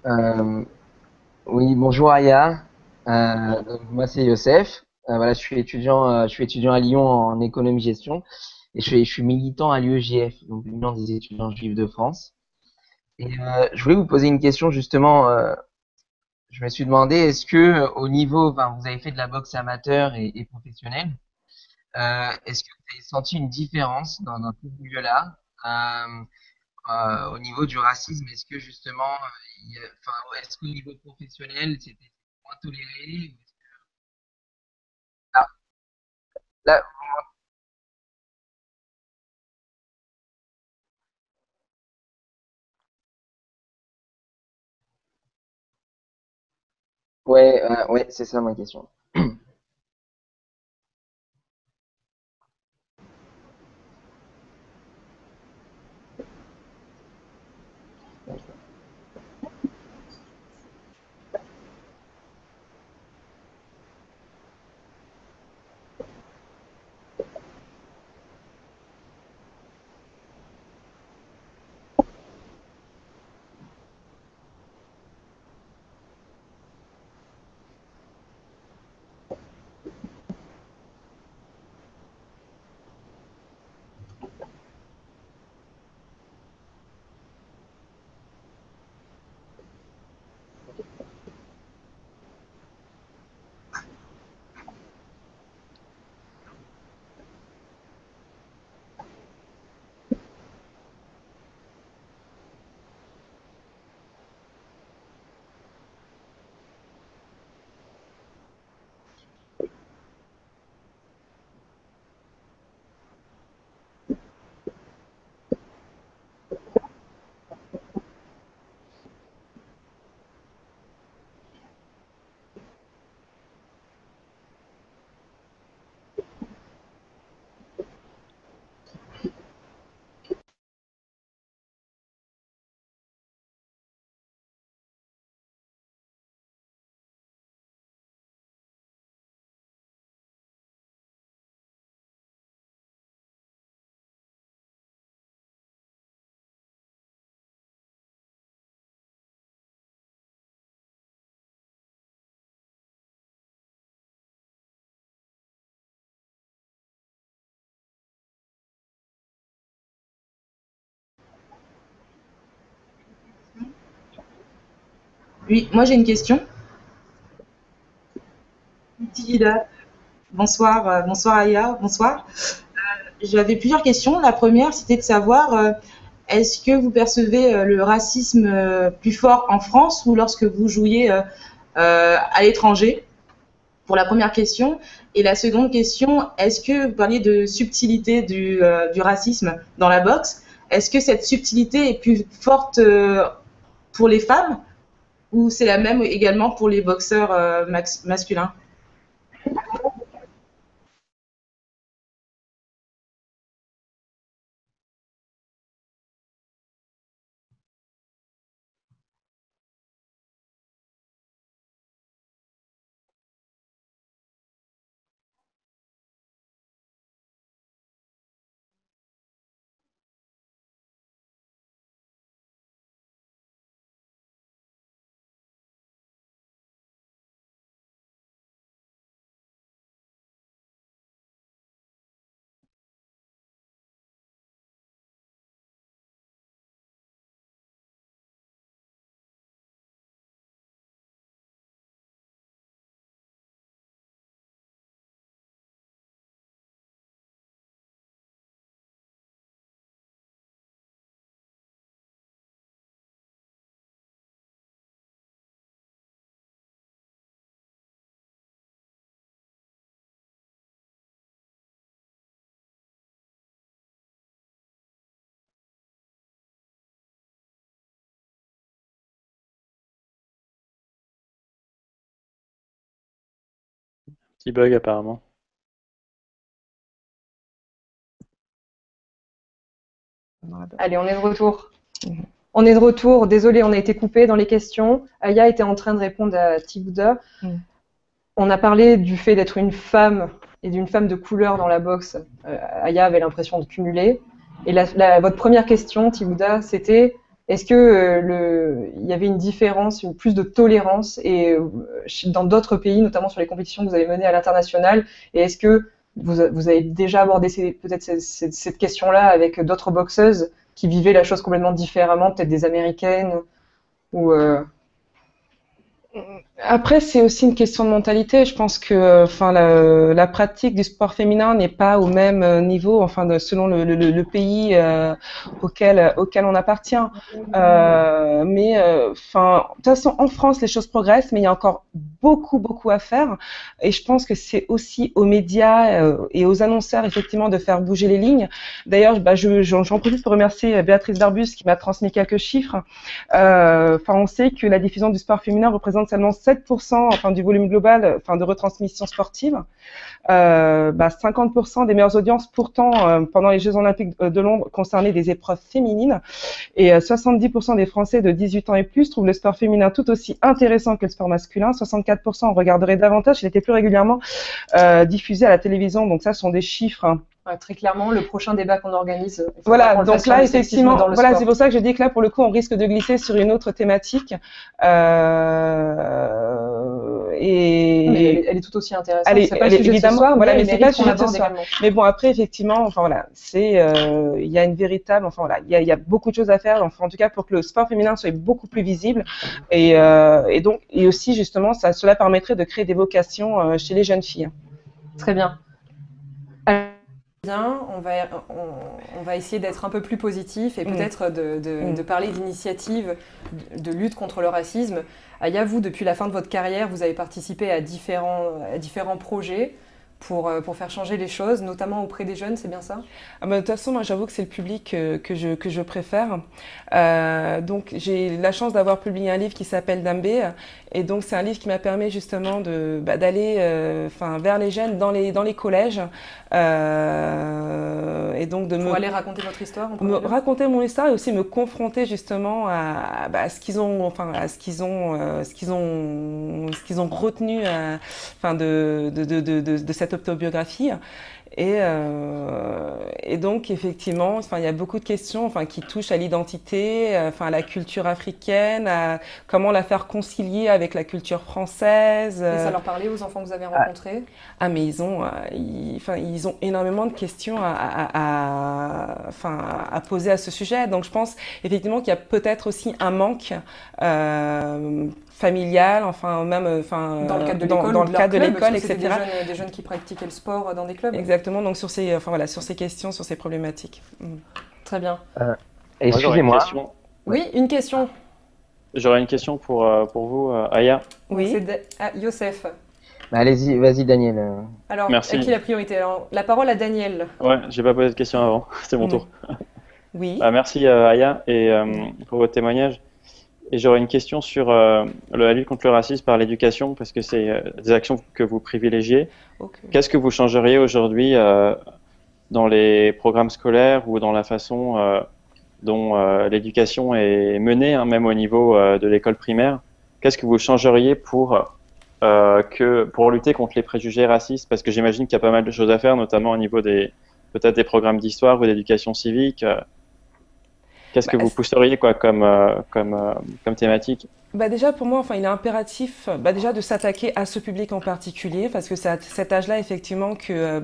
Euh, oui, bonjour Aya. Donc, moi c'est Youssef. Voilà, je suis étudiant à Lyon en économie-gestion et je suis militant à l'UEJF, donc l'Union des étudiants juifs de France. Et je voulais vous poser une question justement. Je me suis demandé, est-ce que au niveau, enfin, vous avez fait de la boxe amateur et professionnelle, est-ce que vous avez senti une différence dans ce milieu-là? Euh, au niveau du racisme, est-ce que justement, enfin, ouais, est-ce qu'au niveau professionnel, c'était moins toléré? Ah, là, ouais, ouais, c'est ça ma question. Oui, moi j'ai une question. Tida. Bonsoir, bonsoir Aya, bonsoir. J'avais plusieurs questions. La première, c'était de savoir, est-ce que vous percevez le racisme plus fort en France ou lorsque vous jouiez à l'étranger? Pour la première question. Et la seconde question, est-ce que vous parliez de subtilité du racisme dans la boxe? Est-ce que cette subtilité est plus forte pour les femmes ou c'est la même également pour les boxeurs masculins? Petit bug apparemment. Allez, on est de retour. On est de retour. Désolé, on a été coupé dans les questions. Aya était en train de répondre à Tibouda. On a parlé du fait d'être une femme et d'une femme de couleur dans la boxe. Aya avait l'impression de cumuler. Et votre première question, Tibouda, c'était Est-ce que il y avait une différence, plus de tolérance et dans d'autres pays, notamment sur les compétitions que vous avez menées à l'international? Et est-ce que vous avez déjà abordé peut-être cette question-là avec d'autres boxeuses qui vivaient la chose complètement différemment, peut-être des Américaines ou Après, c'est aussi une question de mentalité. Je pense que, enfin, la pratique du sport féminin n'est pas au même niveau, enfin, selon le pays auquel on appartient. Mais, enfin, de toute façon, en France, les choses progressent, mais il y a encore beaucoup à faire. Et je pense que c'est aussi aux médias et aux annonceurs, effectivement, de faire bouger les lignes. D'ailleurs, j'en profite pour remercier Béatrice Darbus qui m'a transmis quelques chiffres. Enfin, on sait que la diffusion du sport féminin représente seulement 7% enfin, du volume global enfin, de retransmission sportive. 50% des meilleures audiences pourtant pendant les Jeux Olympiques de Londres concernaient des épreuves féminines et 70% des Français de 18 ans et plus trouvent le sport féminin tout aussi intéressant que le sport masculin. 64% en regarderaient davantage. Il était plus régulièrement diffusé à la télévision. Donc ça, ce sont des chiffres très clairement, le prochain débat qu'on organise. Voilà, donc là, effectivement, voilà, c'est pour ça que je dis que là, pour le coup, on risque de glisser sur une autre thématique. Mais elle est tout aussi intéressante. C'est pas le sujet évidemment, de ce soir, voilà, mais c'est pas le sujet de ce soir. Mais bon, après, effectivement, enfin voilà, il y a une véritable, enfin voilà, il y a beaucoup de choses à faire, enfin en tout cas pour que le sport féminin soit beaucoup plus visible, et donc et aussi justement, cela permettrait de créer des vocations chez les jeunes filles. Très bien. Bien, on va essayer d'être un peu plus positif et peut-être de parler d'initiatives de lutte contre le racisme. Aya, vous, depuis la fin de votre carrière, vous avez participé à différents projets pour faire changer les choses, notamment auprès des jeunes, c'est bien ça? De toute façon, moi, j'avoue que c'est le public que je préfère. Donc, j'ai la chance d'avoir publié un livre qui s'appelle Dambé. Et donc, c'est un livre qui m'a permis justement d'aller vers les jeunes dans les collèges. Et donc pour aller raconter votre histoire, raconter mon histoire et aussi me confronter justement à ce qu'ils ont retenu de cette autobiographie. Et donc effectivement, il y a beaucoup de questions qui touchent à l'identité, à la culture africaine, à comment la faire concilier avec la culture française. Et ça leur parlait aux enfants que vous avez rencontrés? Ah mais ils ont énormément de questions à poser à ce sujet. Donc je pense effectivement qu'il y a peut-être aussi un manque familial, dans le cadre de l'école, etc. Des jeunes qui pratiquaient le sport dans des clubs. Exactement, donc sur ces questions, sur ces problématiques. Très bien. Excusez-moi. Oui, une question. J'aurais une question pour vous, Aya. Oui. C'est Youssef. Allez-y, vas-y Daniel. Alors, merci. Qui a la priorité? Alors, la parole à Daniel. Ouais, j'ai pas posé de question avant, c'est mon tour. Oui. Merci Aya et pour votre témoignage. Et j'aurais une question sur la lutte contre le racisme par l'éducation, parce que c'est des actions que vous privilégiez. Okay. Qu'est-ce que vous changeriez aujourd'hui dans les programmes scolaires ou dans la façon dont l'éducation est menée, même au niveau de l'école primaire? Qu'est-ce que vous changeriez pour lutter contre les préjugés racistes? Parce que j'imagine qu'il y a pas mal de choses à faire, notamment au niveau peut-être des programmes d'histoire ou d'éducation civique. Qu'est-ce que vous pousseriez comme thématique? Déjà pour moi, il est impératif déjà de s'attaquer à ce public en particulier, parce que c'est à cet âge-là effectivement que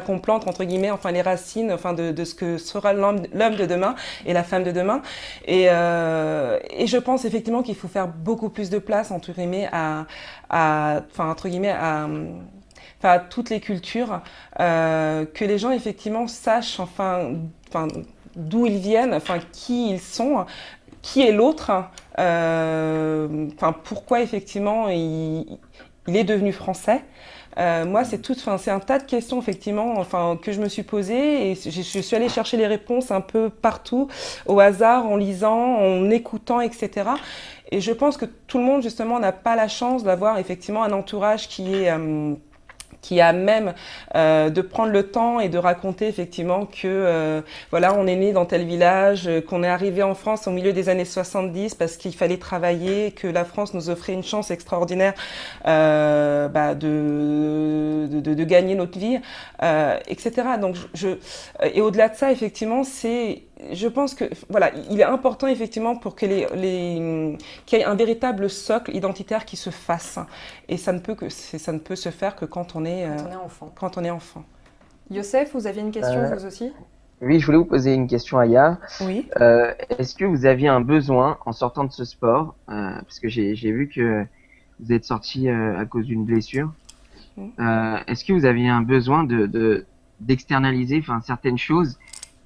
qu'on plante entre guillemets les racines de ce que sera l'homme de demain et la femme de demain. Et je pense effectivement qu'il faut faire beaucoup plus de place entre guillemets à toutes les cultures, que les gens effectivement sachent d'où ils viennent, qui ils sont, qui est l'autre, pourquoi effectivement il est devenu français. Moi, c'est un tas de questions effectivement, que je me suis posées et je suis allée chercher les réponses un peu partout, au hasard, en lisant, en écoutant, etc. Et je pense que tout le monde justement n'a pas la chance d'avoir effectivement un entourage qui a même de prendre le temps et de raconter effectivement que on est né dans tel village, qu'on est arrivé en France au milieu des années 70 parce qu'il fallait travailler, que la France nous offrait une chance extraordinaire de gagner notre vie, etc. Donc et au-delà de ça, effectivement, c'est je pense que voilà, il est important effectivement pour que qu'il y ait un véritable socle identitaire qui se fasse. Et ça ne peut se faire que quand on est enfant. Quand on est enfant. Youssef, vous aviez une question vous aussi? Oui, je voulais vous poser une question, Aya. Oui. Est-ce que vous aviez un besoin en sortant de ce sport, parce que j'ai vu que vous êtes sorti à cause d'une blessure. Est-ce que vous aviez un besoin d'externaliser, enfin, certaines choses,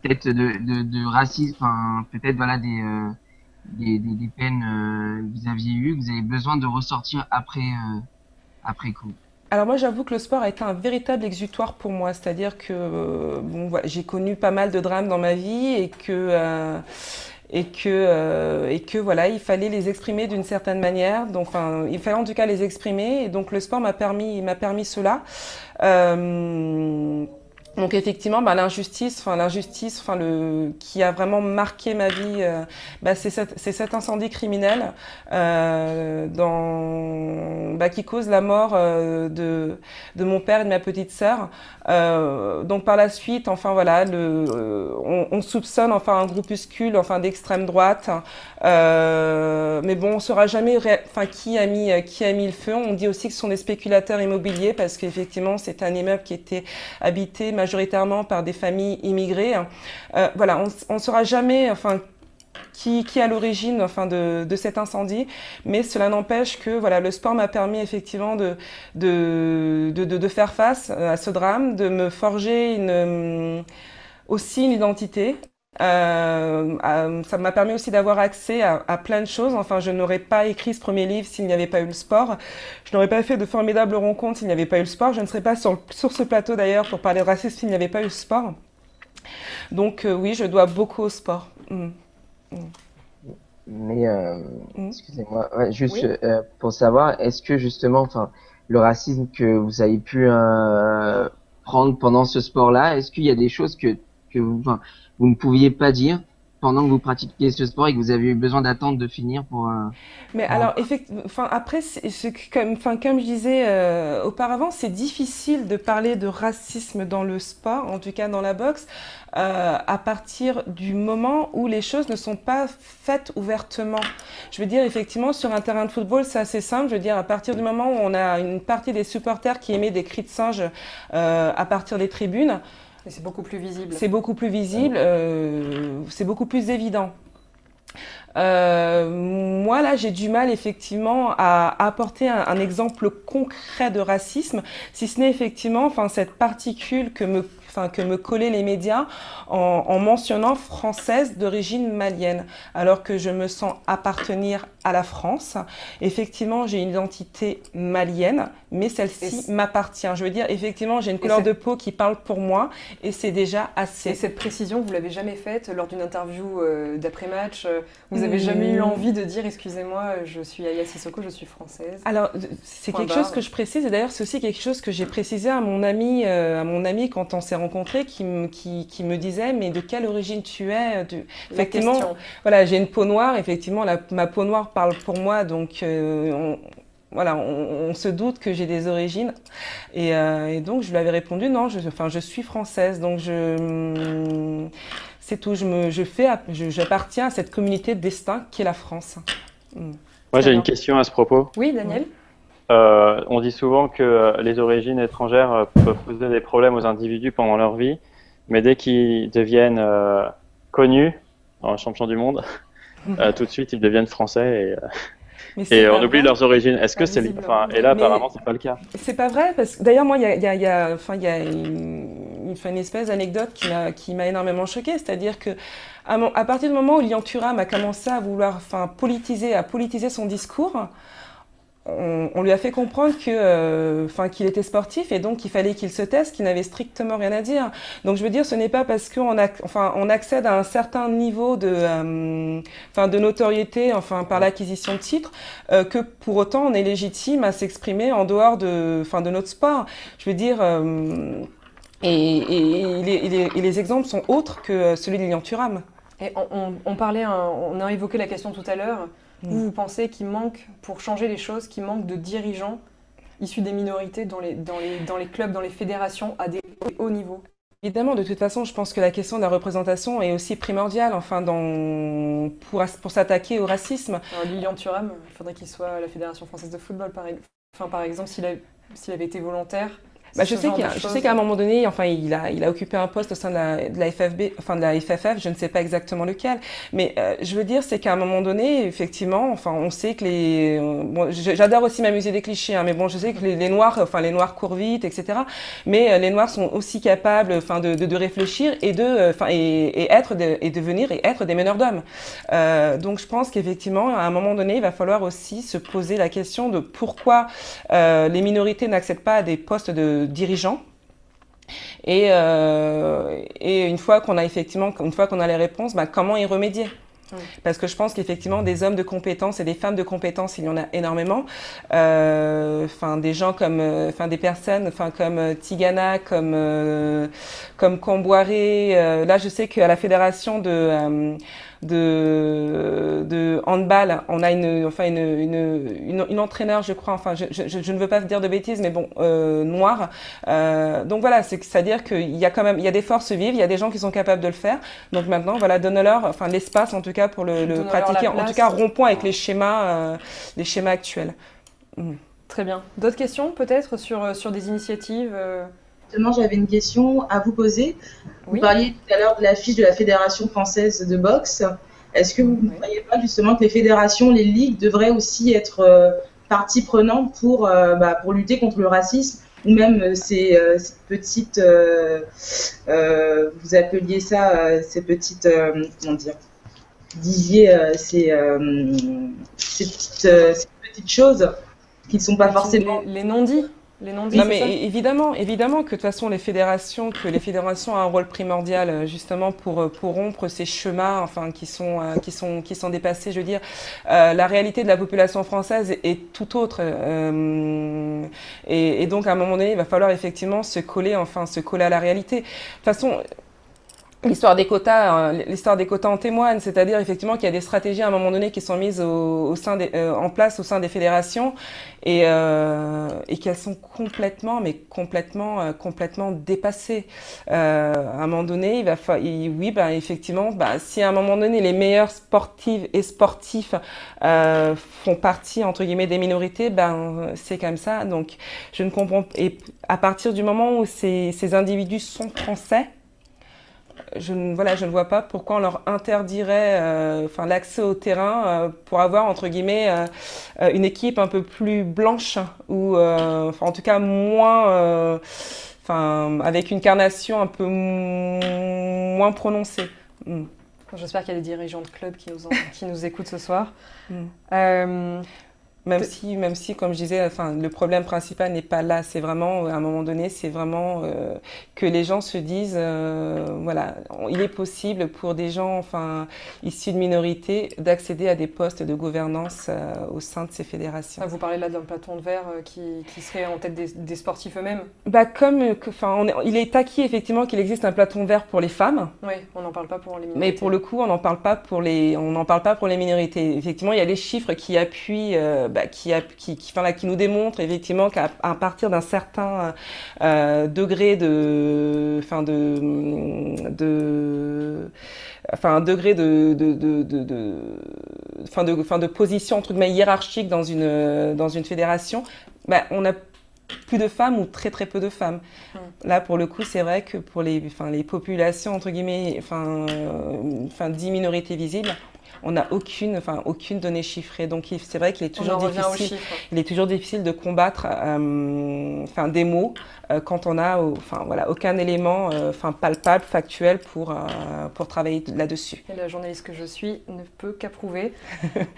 peut-être de racisme, enfin, peut-être voilà des peines que vous aviez eues, que vous avez besoin de ressortir après coup? Alors moi, j'avoue que le sport a été un véritable exutoire pour moi, c'est-à-dire que bon, voilà, j'ai connu pas mal de drames dans ma vie et que voilà, il fallait les exprimer d'une certaine manière. Donc, enfin, il fallait en tout cas les exprimer. Et donc, le sport m'a permis cela. Donc effectivement, l'injustice, qui a vraiment marqué ma vie, c'est cet incendie criminel qui cause la mort de mon père et de ma petite sœur. Donc par la suite, enfin voilà, on soupçonne un groupuscule, d'extrême droite, mais bon, on saura jamais, qui a mis le feu. On dit aussi que ce sont des spéculateurs immobiliers parce qu'effectivement, c'est un immeuble qui était habité majoritairement par des familles immigrées. Voilà, on ne saura jamais, qui est à l'origine, de cet incendie, mais cela n'empêche que, voilà, le sport m'a permis effectivement de faire face à ce drame, de me forger aussi une identité. Ça m'a permis aussi d'avoir accès à plein de choses. Enfin, je n'aurais pas écrit ce premier livre s'il n'y avait pas eu le sport. Je n'aurais pas fait de formidables rencontres s'il n'y avait pas eu le sport. Je ne serais pas sur ce plateau d'ailleurs pour parler de racisme s'il n'y avait pas eu le sport. Donc oui, je dois beaucoup au sport. Mais excusez-moi, ouais, juste pour savoir, est-ce que justement, enfin, le racisme que vous avez pu prendre pendant ce sport-là, est-ce qu'il y a des choses que vous ne pouviez pas dire pendant que vous pratiquiez ce sport et que vous avez eu besoin d'attendre de finir pour Mais alors, effectivement, après, comme je disais auparavant, c'est difficile de parler de racisme dans le sport, en tout cas dans la boxe, à partir du moment où les choses ne sont pas faites ouvertement. Je veux dire, effectivement, sur un terrain de football, c'est assez simple. Je veux dire, à partir du moment où on a une partie des supporters qui émet des cris de singe à partir des tribunes, et c'est beaucoup plus visible. C'est beaucoup plus visible, c'est beaucoup plus évident. Moi, là, j'ai du mal, effectivement, à apporter un exemple concret de racisme, si ce n'est effectivement, cette particule que me collaient les médias en mentionnant française d'origine malienne, alors que je me sens appartenir à la France. Effectivement, j'ai une identité malienne, mais celle-ci m'appartient. Je veux dire, effectivement, j'ai une couleur de peau qui parle pour moi, et c'est déjà assez. Et cette précision, vous l'avez jamais faite lors d'une interview d'après-match? Vous avez jamais eu envie de dire, excusez-moi, je suis Aya Sissoko, je suis française? Alors, c'est quelque chose que je précise, et d'ailleurs, c'est aussi quelque chose que j'ai précisé à mon ami quand on s'est rencontrés, qui me disait, mais de quelle origine tu es? Effectivement, voilà, j'ai une peau noire, effectivement, ma peau noire parle pour moi, donc on se doute que j'ai des origines, et donc je lui avais répondu non, je suis française, donc c'est tout, j'appartiens à cette communauté de destin qui est la France. Moi, j'ai une question à ce propos. Oui, Daniel. On dit souvent que les origines étrangères peuvent poser des problèmes aux individus pendant leur vie, mais dès qu'ils deviennent connus, champions du monde, tout de suite ils deviennent français et on oublie leurs origines. Est-ce que c'est et là apparemment c'est pas le cas. C'est pas vrai, parce que d'ailleurs moi il y a une espèce d'anecdote qui m'a énormément choquée, c'est-à-dire que à partir du moment où Lilian Thuram a commencé à vouloir politiser son discours, on lui a fait comprendre qu'il était sportif et donc qu'il fallait qu'il se taise, qu'il n'avait strictement rien à dire. Donc je veux dire, ce n'est pas parce qu'on accède à un certain niveau de notoriété, par l'acquisition de titres, que pour autant on est légitime à s'exprimer en dehors de notre sport. Je veux dire, et les exemples sont autres que celui de Lilian Thuram. Et on a évoqué la question tout à l'heure. Vous pensez qu'il manque, pour changer les choses, qu'il manque de dirigeants issus des minorités dans les clubs, dans les fédérations, à des hauts niveaux? évidemment, de toute façon, je pense que la question de la représentation est aussi primordiale, enfin, pour s'attaquer au racisme. Alors, Lilian Thuram, il faudrait qu'il soit à la Fédération française de football, par exemple, s'il avait été volontaire. Bah, je sais qu'à un moment donné, enfin, il a occupé un poste au sein de la FFB, enfin de la FFF, je ne sais pas exactement lequel, mais je veux dire, c'est qu'à un moment donné, effectivement, enfin, on sait que bon, j'adore aussi m'amuser des clichés, hein, mais bon, je sais que les Noirs, enfin, les Noirs courent vite, etc. Mais les Noirs sont aussi capables, enfin, de réfléchir et et devenir et être des meneurs d'hommes. Donc, je pense qu'effectivement, à un moment donné, il va falloir aussi se poser la question de pourquoi les minorités n'accèdent pas à des postes de dirigeants. Et une fois qu'on a les réponses, bah, comment y remédier? Parce que je pense qu'effectivement, des hommes de compétences et des femmes de compétences, il y en a énormément. Enfin, des gens comme, enfin, des personnes, enfin, comme Tigana, comme Camboiré. Là, je sais qu'à la fédération de handball, on a une entraîneur, je crois. Enfin, je ne veux pas dire de bêtises, mais bon, noire. Donc voilà, c'est-à-dire qu'il y a quand même, il y a des forces vives, il y a des gens qui sont capables de le faire. Donc maintenant, voilà, donne-leur, enfin, l'espace en tout cas pour le pratiquer. En tout cas, rompons avec les schémas actuels. Très bien. D'autres questions peut-être sur des initiatives Justement, j'avais une question à vous poser. Vous Oui. parliez tout à l'heure de l'affiche de la Fédération française de boxe. Est-ce que vous ne croyez pas justement que les fédérations, les ligues devraient aussi être partie prenante pour lutter contre le racisme ou même ces petites, vous appeliez ça, ces petites, comment dire, disiez ces petites choses qui ne sont pas forcément... Les non-dits. Les non-dits, Non, c'est mais ça évidemment que de toute façon les fédérations ont un rôle primordial justement pour rompre ces chemins, enfin qui sont dépassés. Je veux dire, la réalité de la population française est tout autre, et donc à un moment donné, il va falloir effectivement se coller à la réalité. De toute façon. L'histoire des quotas en témoigne, c'est-à-dire effectivement qu'il y a des stratégies à un moment donné qui sont mises en place au sein des fédérations et qu'elles sont complètement dépassées. À un moment donné, effectivement, si à un moment donné les meilleurs sportives et sportifs font partie entre guillemets des minorités, c'est comme ça. Donc je ne comprends pas. Et à partir du moment où ces individus sont français, je ne vois pas pourquoi on leur interdirait l'accès au terrain pour avoir entre guillemets une équipe un peu plus blanche ou en tout cas moins avec une carnation un peu moins prononcée. J'espère qu'il y a des dirigeants de clubs qui nous écoutent ce soir. Même si, comme je disais, le problème principal n'est pas là. C'est vraiment, à un moment donné, c'est vraiment que les gens se disent, voilà, il est possible pour des gens, issus de minorités, d'accéder à des postes de gouvernance au sein de ces fédérations. Vous parlez là d'un plafond de verre qui serait en tête des sportifs eux-mêmes. Il est acquis effectivement qu'il existe un plafond de verre pour les femmes. Oui, on n'en parle pas pour les minorités. Mais pour le coup, on n'en parle pas pour les minorités. Effectivement, il y a des chiffres qui appuient. Qui nous démontre effectivement qu'à partir d'un certain degré de position entre guillemets hiérarchique dans une fédération, on a plus de femmes ou très très peu de femmes. Là pour le coup c'est vrai que pour les populations entre guillemets 10 minorités visibles, on n'a aucune donnée chiffrée. Donc c'est vrai qu'il est toujours difficile de combattre des mots quand on a aucun élément palpable, factuel pour travailler là-dessus. Et la journaliste que je suis ne peut qu'approuver.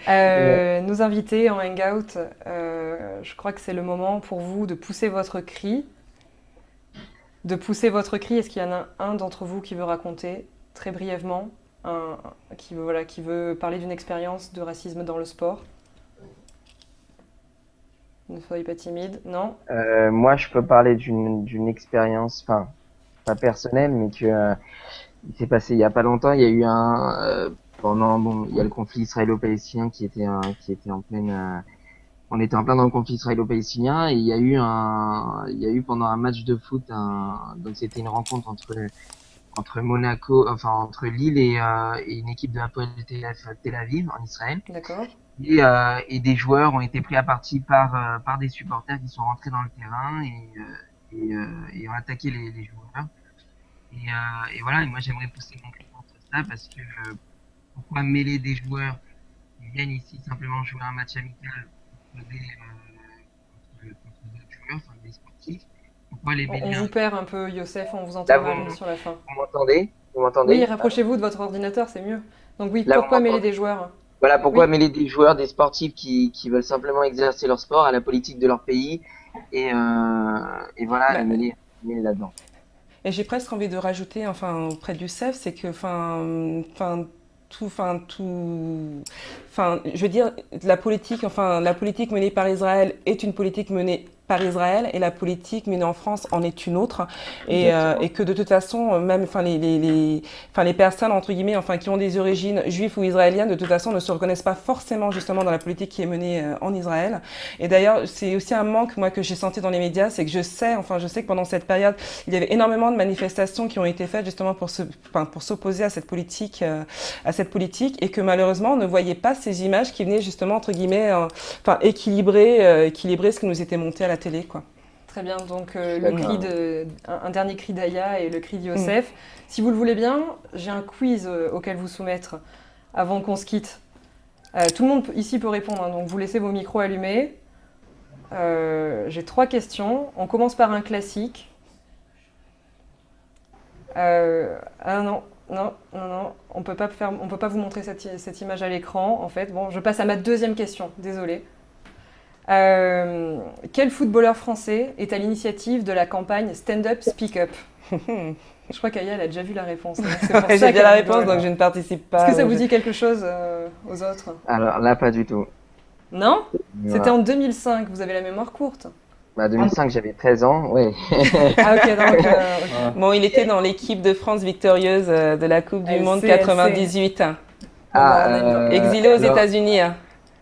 Nos invités en hangout, je crois que c'est le moment pour vous de pousser votre cri. Est-ce qu'il y en a un d'entre vous qui veut raconter très brièvement qui veut parler d'une expérience de racisme dans le sport? Ne soyez pas timide, non? Moi, je peux parler d'une expérience, pas personnelle, mais que il s'est passé il y a pas longtemps. Il y a eu il y a le conflit israélo-palestinien qui était en pleine on était en plein dans le conflit israélo-palestinien et il y a eu pendant un match de foot donc c'était une rencontre entre Monaco, enfin entre Lille et une équipe de Hapoel Tel Aviv en Israël. D'accord. Et des joueurs ont été pris à partie par des supporters qui sont rentrés dans le terrain et ont attaqué les joueurs. Et voilà, et moi j'aimerais pousser mon cri contre ça parce que pourquoi mêler des joueurs qui viennent ici simplement jouer un match amical contre d'autres joueurs, enfin des sportifs, pourquoi les On mêler vous perd un peu, Youssef, on vous entend mal sur la fin. Vous m'entendez? Vous m'entendez? Oui, rapprochez-vous de votre ordinateur, c'est mieux. Donc oui, Là, pourquoi vous mêler m'entendez? des joueurs? Voilà pourquoi Oui. mêler des joueurs, des sportifs qui veulent simplement exercer leur sport à la politique de leur pays et voilà, les mêler là-dedans. Et j'ai presque envie de rajouter, enfin, auprès du CEF, c'est que, je veux dire, la politique menée par Israël est une politique menée par Israël et la politique menée en France en est une autre et que de toute façon même les personnes entre guillemets qui ont des origines juives ou israéliennes de toute façon ne se reconnaissent pas forcément justement dans la politique qui est menée en Israël. Et d'ailleurs c'est aussi un manque moi que j'ai senti dans les médias, c'est que je sais que pendant cette période il y avait énormément de manifestations qui ont été faites justement pour s'opposer à cette politique et que malheureusement on ne voyait pas ces images qui venaient justement entre guillemets équilibrer ce qui nous était monté à la télé, quoi. Très bien, donc un dernier cri d'Aya et le cri de Youssef. Si vous le voulez bien, j'ai un quiz auquel vous soumettre avant qu'on se quitte. Tout le monde ici peut répondre, hein, donc vous laissez vos micros allumés. J'ai 3 questions. On commence par un classique. Non, on peut pas vous montrer cette image à l'écran, en fait. Bon, je passe à ma deuxième question, désolée. Quel footballeur français est à l'initiative de la campagne Stand Up, Speak Up? Je crois qu'Aya a déjà vu la réponse. Hein. J'ai bien la réponse, donc je ne participe pas. Est-ce que ça vous dit quelque chose aux autres? Alors là, pas du tout. Non? Voilà. C'était en 2005, vous avez la mémoire courte. 2005, j'avais 13 ans, ouais. Ah ok, donc, okay. Bon, il était dans l'équipe de France victorieuse de la Coupe du Monde 98. Exilé aux États-Unis.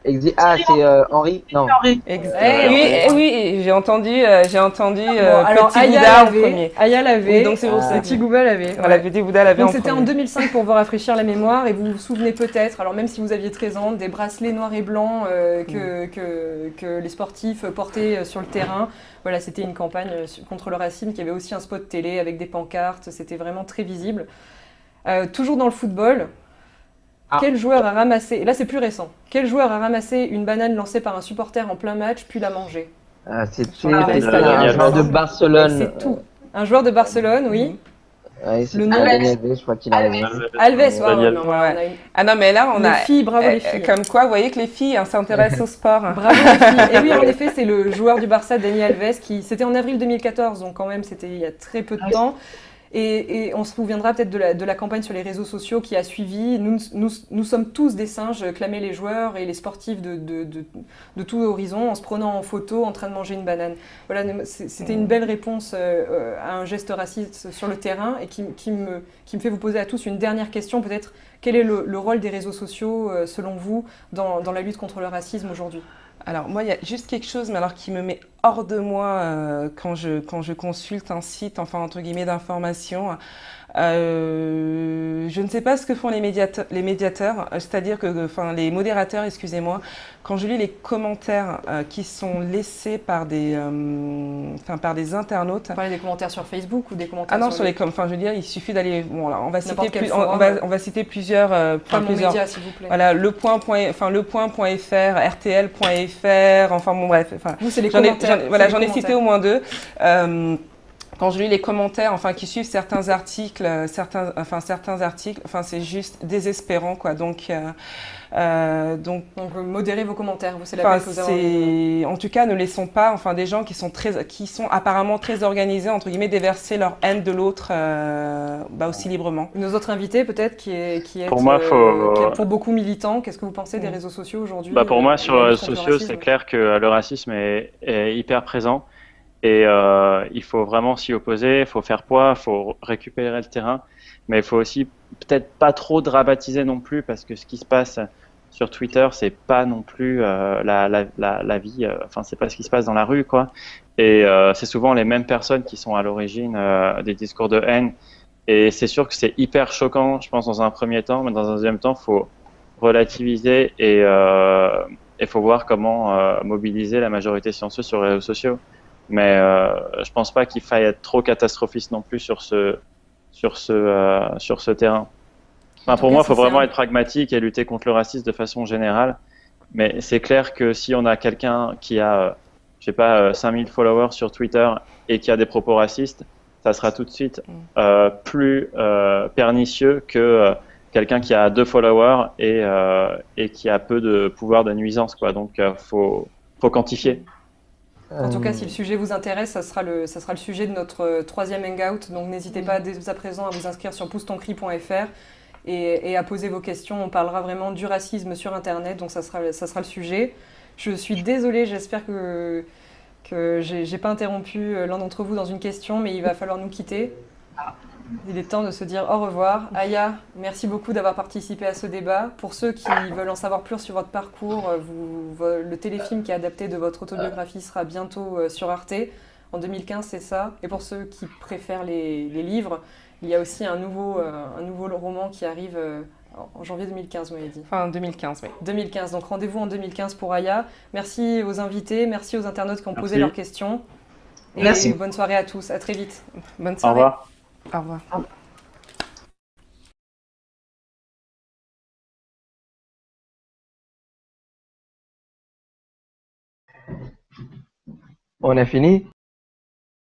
C'est Henri? Non. Oui, j'ai entendu alors, Petit Bouddha en premier. Aya l'avait, oui, donc c'est pour ça. Petit Bouddha l'avait. Voilà, Petit Bouddha l'avait en premier. Donc c'était en 2005 pour vous rafraîchir la mémoire et vous vous souvenez peut-être, alors même si vous aviez 13 ans, des bracelets noirs et blancs que les sportifs portaient sur le terrain. Voilà, c'était une campagne contre le racisme qui avait aussi un spot télé avec des pancartes, c'était vraiment très visible. Toujours dans le football. Quel joueur a ramassé, et là c'est plus récent, quel joueur a ramassé une banane lancée par un supporter en plein match puis l'a mangée? C'est un joueur de Barcelone. C'est tout. Un joueur de Barcelone, oui. Ouais, c'est Daniel Alves, je crois qu'il a raison. Alves, ouais. Ah non, mais là on a. Les filles, bravo les filles. Comme quoi, vous voyez que les filles s'intéressent au sport. Bravo les filles. Et oui, en effet, c'est le joueur du Barça, Daniel Alves, c'était en avril 2014, donc quand même c'était il y a très peu de temps. Et on se souviendra peut-être de la campagne sur les réseaux sociaux qui a suivi. Nous sommes tous des singes, clamaient les joueurs et les sportifs de tout horizon en se prenant en photo en train de manger une banane. Voilà, c'était une belle réponse à un geste raciste sur le terrain et qui me fait vous poser à tous une dernière question peut-être. Quel est le rôle des réseaux sociaux selon vous dans la lutte contre le racisme aujourd'hui? Alors moi, il y a juste quelque chose, mais alors qui me met hors de moi quand je consulte un site, enfin entre guillemets d'information. Je ne sais pas ce que font les médiateurs, c'est-à-dire que, enfin les modérateurs, excusez-moi, quand je lis les commentaires qui sont laissés par des internautes. Vous parlez des commentaires sur Facebook ou des commentaires sur sur enfin je veux dire, il suffit d'aller, bon alors on va citer plusieurs, médias s'il vous plaît. Voilà, lepoint.fr, rtl.fr, enfin bon bref, enfin vous c'est les commentaires. J'en ai cité au moins 2. Quand je lis les commentaires, enfin qui suivent certains articles, c'est juste désespérant quoi. Donc modérez vos commentaires. Vous c'est la peine que vous avez. En tout cas, ne laissons pas, enfin des gens qui sont apparemment très organisés entre guillemets déverser leur haine de l'autre aussi librement. Nos autres invités peut-être qui est pour beaucoup militants. Qu'est-ce que vous pensez des réseaux sociaux aujourd'hui? Pour moi, sur les réseaux sociaux, c'est clair que le racisme est hyper présent. Et il faut vraiment s'y opposer, il faut faire poids, il faut récupérer le terrain, mais il faut aussi peut-être pas trop dramatiser non plus parce que ce qui se passe sur Twitter, c'est pas non plus la vie, enfin c'est pas ce qui se passe dans la rue, quoi. Et c'est souvent les mêmes personnes qui sont à l'origine des discours de haine. Et c'est sûr que c'est hyper choquant, je pense, dans un premier temps, mais dans un deuxième temps, faut relativiser et faut voir comment mobiliser la majorité silencieuse sur les réseaux sociaux. Mais je pense pas qu'il faille être trop catastrophiste non plus sur ce terrain. Enfin, pour moi, il faut vraiment être pragmatique et lutter contre le racisme de façon générale. Mais c'est clair que si on a quelqu'un qui a, je sais pas, 5000 followers sur Twitter et qui a des propos racistes, ça sera tout de suite plus pernicieux que quelqu'un qui a 2 followers et qui a peu de pouvoir de nuisance, quoi. Donc, faut quantifier. En tout cas, si le sujet vous intéresse, ça sera le sujet de notre 3e hangout. Donc, n'hésitez pas dès à présent à vous inscrire sur pousse-ton-cri.fr et à poser vos questions. On parlera vraiment du racisme sur Internet, donc ça sera le sujet. Je suis désolée, j'espère que j'ai pas interrompu l'un d'entre vous dans une question, mais il va falloir nous quitter. Il est temps de se dire au revoir. Aya, merci beaucoup d'avoir participé à ce débat. Pour ceux qui veulent en savoir plus sur votre parcours, le téléfilm qui est adapté de votre autobiographie sera bientôt sur Arte. En 2015, c'est ça. Et pour ceux qui préfèrent les livres, il y a aussi un nouveau roman qui arrive en janvier 2015, vous m'avez dit. Enfin, 2015, oui. 2015, donc rendez-vous en 2015 pour Aya. Merci aux invités, merci aux internautes qui ont posé leurs questions. Et merci. Bonne soirée à tous, à très vite. Bonne soirée. Au revoir. Au revoir. On a fini?